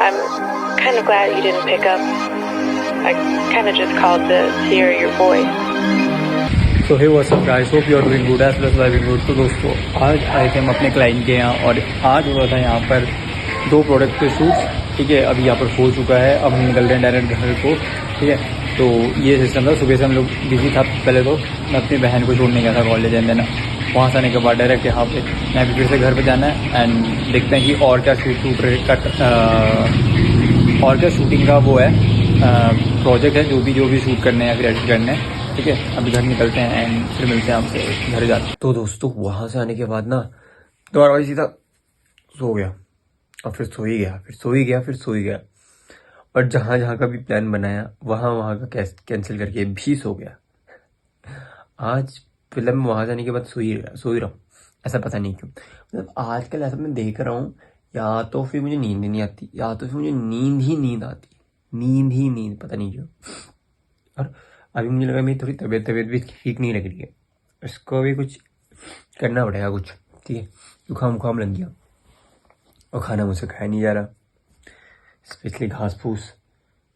I'm kind of glad you didn't pick up. I kind of just called to hear your voice. तो hey what's up guys, hope you are doing good as well doing good. तो दोस्तों आज आए थे हम अपने client के यहाँ और आज हो रहा था यहाँ पर 2 प्रोडक्ट के शूट। ठीक है, अभी यहाँ पर हो चुका है, अब हम निकल रहे हैं डायरेक्ट घर को। ठीक है, तो ये सिस्टम था। सुबह से हम लोग बिजी था। पहले तो मैं अपनी बहन को छोड़ने गया था कॉलेज एंड देना, वहाँ से आने के बाद डायरेक्ट यहाँ पे मैं भी फिर से घर पे जाना है एंड देखते हैं कि और क्या और क्या शूटिंग का वो है प्रोजेक्ट है, जो भी शूट करने हैं या फिर एडिट करने हैं। ठीक है, अभी घर निकलते हैं एंड फिर मिलते हैं आपसे घर जाते। तो दोस्तों वहाँ से आने के बाद ना दोबारा वही सीधा सो गया और फिर सो ही गया, फिर सो ही गया और जहाँ का भी प्लान बनाया वहाँ का कैंसिल करके भी सो गया। आज फिल्म में वहाँ जाने के बाद सो ही रहा हूँ, ऐसा पता नहीं क्यों। मतलब आजकल ऐसा मैं देख रहा हूँ, या तो फिर मुझे नींद नहीं आती या तो फिर मुझे नींद ही आती, नींद पता नहीं क्यों। और अभी मुझे लगा मेरी थोड़ी तबीयत भी ठीक नहीं लग रही है, इसको भी कुछ करना पड़ेगा कुछ। ठीक है, जुकाम लग गया और खाना मुझसे खाया नहीं जा रहा, स्पेशली घास फूस।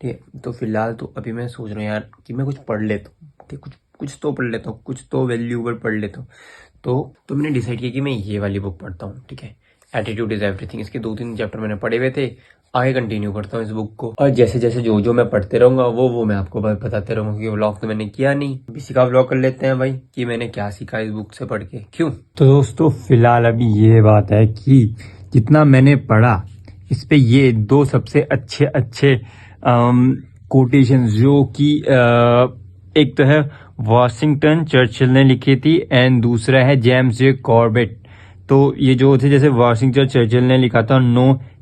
ठीक है, तो फिलहाल तो अभी मैं सोच रहा हूँ यार कि मैं कुछ पढ़ लेता हूँ। ठीक, कुछ तो पढ़ लेता हूँ, कुछ तो वैल्यूएबल पढ़ लेता हूँ। तो मैंने डिसाइड किया कि मैं ये वाली बुक पढ़ता हूँ। ठीक है, एटीट्यूड इज एवरीथिंग। इसके 2-3 चैप्टर मैंने पढ़े हुए थे, आगे कंटिन्यू करता हूँ इस बुक को। और जैसे जो मैं पढ़ते रहूंगा वो मैं आपको बताते रहूंगा, क्योंकि व्लॉग तो मैंने किया नहीं। इसी का व्लॉग कर लेते हैं भाई कि मैंने क्या सीखा इस बुक से पढ़ के, क्यों। तो दोस्तों फिलहाल अभी ये बात है कि जितना मैंने पढ़ा इस पे ये 2 सबसे अच्छे कोटेशन जो कि एक तो है वाशिंगटन चर्चिल ने लिखी थी एंड दूसरा है जेम्स जे कॉर्बेट। तो ये जो थे, जैसे वाशिंगटन चर्चिल ने लिखा था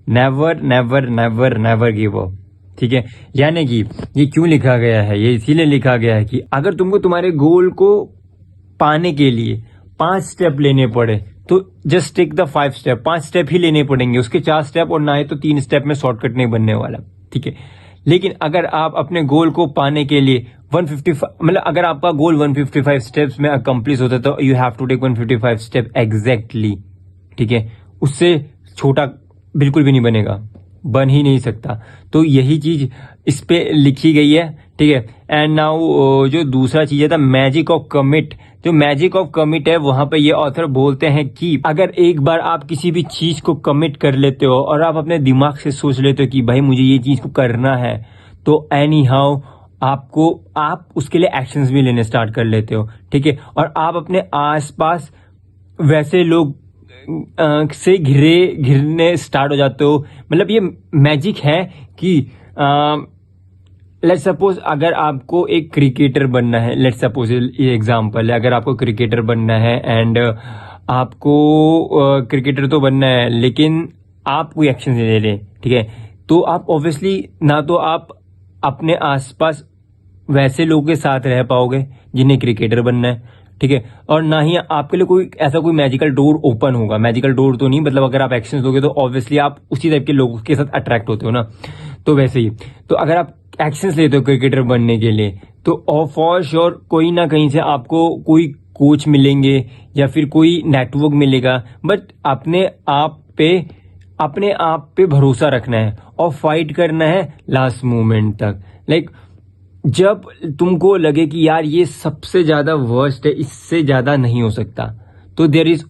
नेवर गिव अप। ठीक है, यानी कि ये क्यों लिखा गया है, ये इसीलिए लिखा गया है कि अगर तुमको तुम्हारे गोल को पाने के लिए 5 स्टेप लेने पड़े तो just take the 5 step. 5 step ही लेने पड़ेंगे, उसके 4 स्टेप और ना ही तो 3 स्टेप में शॉर्टकट नहीं बनने वाला। ठीक है, लेकिन अगर आप अपने गोल को पाने के लिए 155 मतलब अगर आपका गोल 155 स्टेप्स में अकम्प्लिश होता है तो you have to take 155 step exactly. ठीक है, उससे छोटा बिल्कुल भी नहीं बनेगा, बन ही नहीं सकता। तो यही चीज इस पे लिखी गई है। ठीक है, एंड नाउ जो दूसरा चीज है द मैजिक ऑफ कमिट। जो मैजिक ऑफ कमिट है वहां पे ये ऑथर बोलते हैं कि अगर एक बार आप किसी भी चीज को कमिट कर लेते हो और आप अपने दिमाग से सोच लेते हो कि भाई मुझे ये चीज को करना है, तो एनी हाउ आप उसके लिए एक्शंस भी लेने स्टार्ट कर लेते हो। ठीक है, और आप अपने आसपास वैसे लोग से घिरने स्टार्ट हो जाते हो। मतलब ये मैजिक है कि लेट्स सपोज अगर आपको एक क्रिकेटर बनना है, लेट्स सपोज ये एग्जांपल है, अगर आपको क्रिकेटर बनना है एंड आपको क्रिकेटर तो बनना है लेकिन आप कोई एक्शन नहीं ले रहे। ठीक है, तो आप ऑब्वियसली ना तो आप अपने आसपास वैसे लोगों के साथ रह पाओगे जिन्हें क्रिकेटर बनना है। ठीक है, और ना ही आपके लिए कोई मैजिकल डोर ओपन होगा। मैजिकल डोर तो नहीं, मतलब अगर आप एक्शंस दोगे तो ऑब्वियसली आप उसी टाइप के लोगों के साथ अट्रैक्ट होते हो ना। तो वैसे ही तो अगर आप एक्शंस लेते हो क्रिकेटर बनने के लिए तो फॉर श्योर कोई ना कहीं से आपको कोई कोच मिलेंगे या फिर कोई नेटवर्क मिलेगा, बट अपने आप पे भरोसा रखना है और फाइट करना है लास्ट मोमेंट तक। लाइक जब तुमको लगे कि यार ये सबसे ज्यादा वर्स्ट है, इससे ज्यादा नहीं हो सकता, तो there is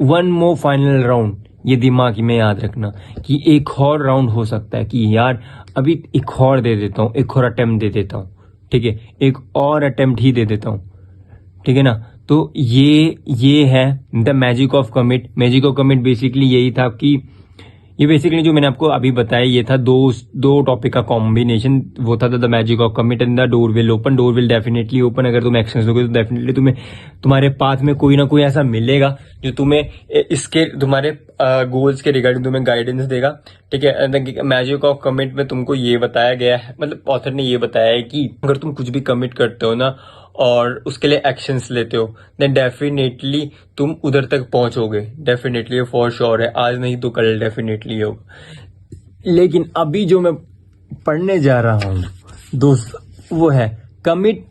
1 more final round. ये दिमाग में याद रखना कि एक और राउंड हो सकता है कि यार अभी एक और दे देता हूँ, एक और अटेम्प्ट दे देता हूँ। ठीक है, एक और अटेम्प्ट ही दे देता हूँ। ठीक है ना, तो ये है the magic of commit. Magic of commit basically यही था कि ये बेसिकली जो मैंने आपको अभी बताया ये था दो टॉपिक का कॉम्बिनेशन। वो था the magic of commit and the door will open. Door will definitely open. अगर तुम एक्शंस दोगे तो डेफिनेटली तुम्हारे पाथ में कोई ना कोई ऐसा मिलेगा जो तुम्हारे गोल्स के रिगार्डिंग तुम्हें गाइडेंस देगा। ठीक है, मैजिक ऑफ कमिट में तुमको ये बताया गया है, मतलब ऑथर ने ये बताया है कि अगर तुम कुछ भी कमिट करते हो ना और उसके लिए एक्शंस लेते हो देन डेफिनेटली तुम उधर तक पहुंचोगे। डेफिनेटली फॉर श्योर है, आज नहीं तो कल डेफिनेटली होगा। लेकिन अभी जो मैं पढ़ने जा रहा हूं दोस्त वो है commit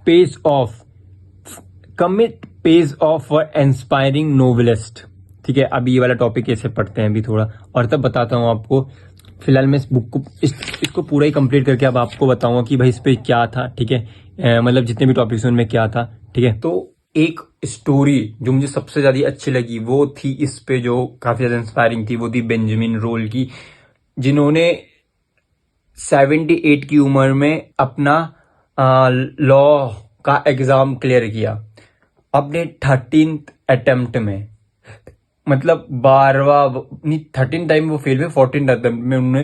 page of for inspiring novelist. ठीक है, अभी ये वाला टॉपिक कैसे पढ़ते हैं अभी थोड़ा, और तब बताता हूँ आपको फिलहाल मैं इस बुक को इसको पूरा ही कंप्लीट करके अब आपको बताऊंगा कि भाई इस पे क्या था, ठीक है, मतलब जितने भी टॉपिक्स उनमें क्या था, ठीक है। तो एक स्टोरी जो मुझे सबसे ज्यादा अच्छी लगी वो थी इस पे, जो काफी ज्यादा इंस्पायरिंग थी, वो थी बेंजामिन रोल की, जिन्होंने 78 की उम्र में अपना लॉ का एग्जाम क्लियर किया अपने 13th अटेम्प्ट में। मतलब 12वां नहीं, 13 टाइम वो फेल हुए, 14 अटेम्प्ट में उन्होंने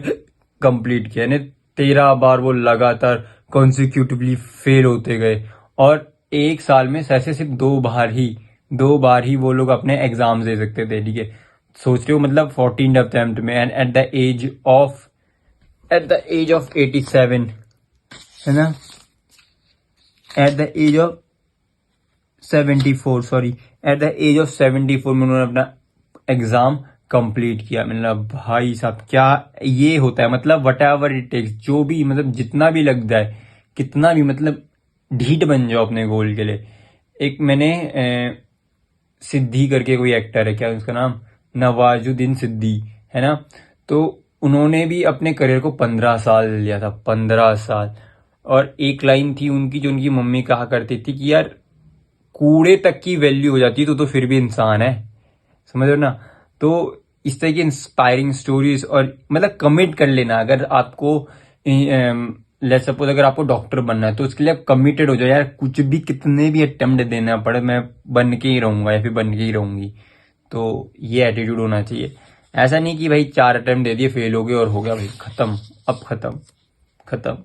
कंप्लीट किया, यानी 13 बार वो लगातार कॉन्सिक्यूटिवली फेल होते गए, और एक साल में ऐसे सिर्फ 2 बार ही वो लोग अपने एग्जाम्स दे सकते थे, ठीक है। सोच रहे हो, मतलब 14 अटेम्प्ट में, and at the age of 87, है ना, एट द एज ऑफ 74 में उन्होंने अपना एग्जाम कंप्लीट किया। मतलब भाई साहब क्या ये होता है, मतलब वट एवर इट टेक्स, जो भी मतलब जितना भी लग जाए, कितना भी मतलब ढीठ बन जाओ अपने गोल के लिए। एक मैंने सिद्धी करके कोई एक्टर है, क्या उसका नाम, नवाजुद्दीन सिद्दी, है ना, तो उन्होंने भी अपने करियर को 15 साल लिया था, 15 साल। और एक लाइन थी उनकी जो उनकी मम्मी कहा करती थी कि यार कूड़े तक की वैल्यू हो जाती है तो फिर भी इंसान है, समझ रहे हो ना। तो इस तरह की इंस्पायरिंग स्टोरीज, और मतलब कमिट कर लेना, अगर आपको लेट्स सपोज अगर आपको डॉक्टर बनना है तो उसके लिए आप कमिटेड हो जाओ, यार कुछ भी कितने भी अटेम्प्ट देना पड़े मैं बन के ही रहूंगा या फिर बन के ही रहूंगी। तो ये एटीट्यूड होना चाहिए। ऐसा नहीं कि भाई 4 अटेम्प्ट दे दिए, फेल हो गए और हो गया भाई खत्म, अब खत्म,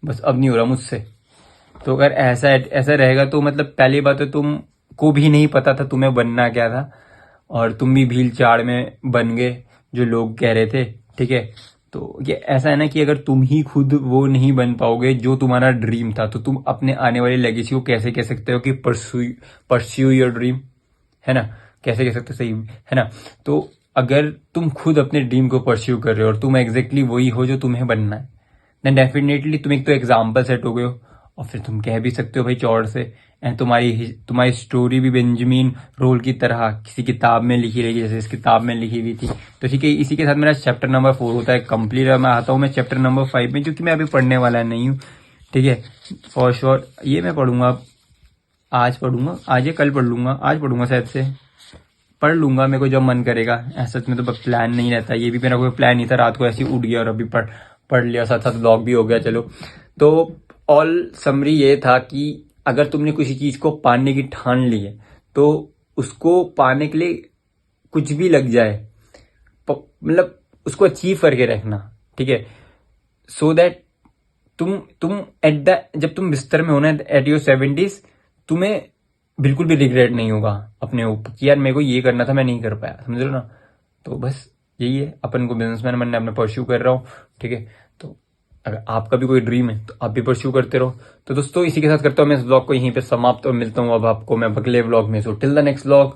बस अब नहीं हो रहा मुझसे। तो अगर ऐसा रहेगा तो मतलब पहली बात तो तुम को भी नहीं पता था तुम्हें बनना क्या था, और तुम भी भील चाड़ में बन गए जो लोग कह रहे थे, ठीक है। तो ये ऐसा है ना कि अगर तुम ही खुद वो नहीं बन पाओगे जो तुम्हारा ड्रीम था, तो तुम अपने आने वाली लेगेसी को कैसे कह सकते हो कि परस्यू योर ड्रीम, है ना, कैसे कह सकते हो, सही है ना। तो अगर तुम खुद अपने ड्रीम को परस्यू कर रहे हो और तुम एग्जैक्टली वही हो जो तुम्हें बनना है, देन डेफिनेटली तुम एक तो एग्जाम्पल सेट हो गए हो, और फिर तुम कह भी सकते हो भाई चौड़ से, एंड तुम्हारी स्टोरी भी बेंजामिन रोल की तरह किसी किताब में लिखी रहेगी जैसे इस किताब में लिखी हुई थी। तो ठीक है, इसी के साथ मेरा चैप्टर नंबर 4 होता है कंप्लीट, और मैं आता हूँ मैं चैप्टर नंबर 5 में, जो कि मैं अभी पढ़ने वाला नहीं हूँ, ठीक है। फॉर श्योर ये मैं पढ़ूंगा, आज पढ़ूंगा, आज या कल पढ़ लूंगा, आज पढ़ूंगा शायद से, पढ़ लूंगा मेरे को जब मन करेगा। ऐसा में तो प्लान नहीं रहता, ये भी मेरा कोई प्लान नहीं था, रात को ऐसे ही उठ गया और अभी पढ़ लिया, साथ साथ व्लॉग भी हो गया। चलो, तो ऑल समरी ये था कि अगर तुमने किसी चीज को पाने की ठान ली है तो उसको पाने के लिए कुछ भी लग जाए, मतलब उसको अचीव करके रखना, ठीक है। सो दैट तुम जब तुम बिस्तर में होना एट योर 70s, तुम्हें बिल्कुल भी रिग्रेट नहीं होगा अपने ऊपर कि यार मेरे को ये करना था मैं नहीं कर पाया, समझ लो ना। तो बस यही है, अपन को बिजनेसमैन बनना है, अपने परस्यू कर रहा हूँ, ठीक है। तो अगर आपका भी कोई ड्रीम है तो आप भी परस्यू करते रहो। तो दोस्तों इसी के साथ करता हूँ मैं इस ब्लॉग को यहीं पे समाप्त, और मिलता हूँ अब आपको मैं अगले व्लॉग में। So till the next vlog.